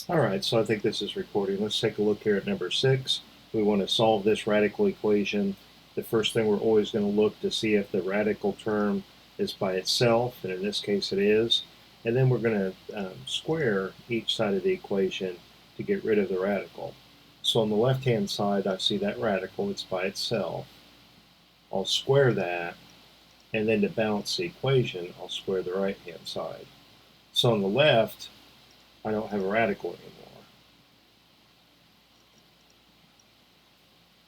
Alright, so I think this is recording. Let's take a look here at number 6. We want to solve this radical equation. The first thing we're always going to look to see if the radical term is by itself, and in this case it is. And then we're going to square each side of the equation to get rid of the radical. So on the left-hand side, I see that radical, it's by itself. I'll square that, and then to balance the equation, I'll square the right-hand side. So on the left, I don't have a radical anymore.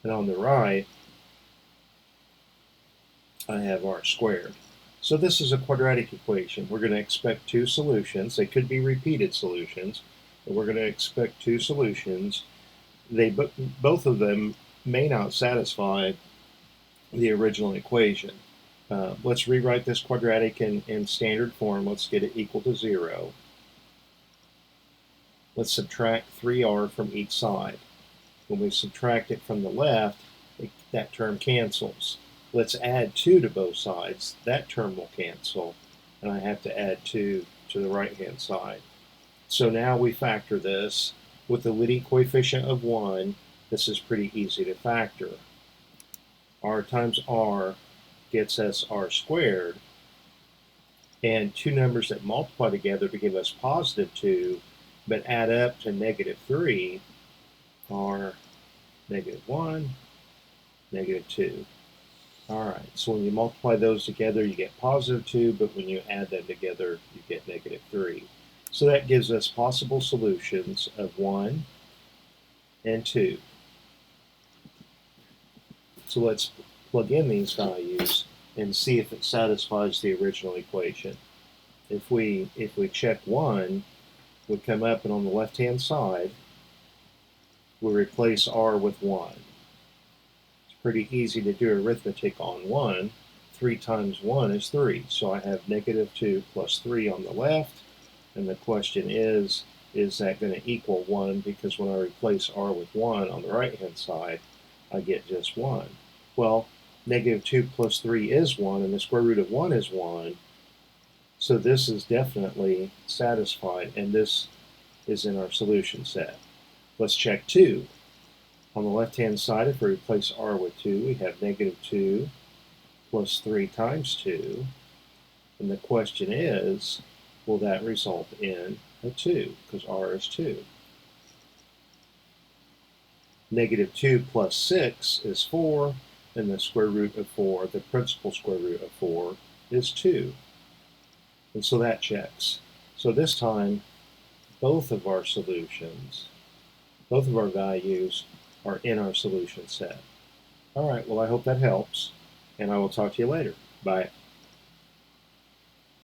And on the right, I have r squared. So this is a quadratic equation. We're going to expect two solutions. They could be repeated solutions, but we're going to expect two solutions. Both of them may not satisfy the original equation. Let's rewrite this quadratic in standard form. Let's get it equal to 0. Let's subtract 3r from each side. When we subtract it from the left, that term cancels. Let's add 2 to both sides. That term will cancel, and I have to add 2 to the right-hand side. So now we factor this. With the leading coefficient of 1, this is pretty easy to factor. r times r gets us r squared, and two numbers that multiply together to give us positive 2, but add up to negative 3 are negative 1, negative 2. Alright, so when you multiply those together, you get positive 2, but when you add them together, you get negative 3. So that gives us possible solutions of 1 and 2. So let's plug in these values and see if it satisfies the original equation. If we check 1, we come up and on the left-hand side, we replace r with 1. It's pretty easy to do arithmetic on 1. 3 times 1 is 3. So I have negative 2 plus 3 on the left. And the question is that going to equal 1? Because when I replace r with 1 on the right-hand side, I get just 1. Well, negative 2 plus 3 is 1, and the square root of 1 is 1. So this is definitely satisfied, and this is in our solution set. Let's check 2. On the left-hand side, if we replace r with 2, we have negative 2 plus 3 times 2. And the question is, will that result in a 2? Because r is 2. Negative 2 plus 6 is 4, and the square root of 4, the principal square root of 4, is 2. And so that checks. So this time, both of our solutions, both of our values are in our solution set. All right, well, I hope that helps, and I will talk to you later. Bye.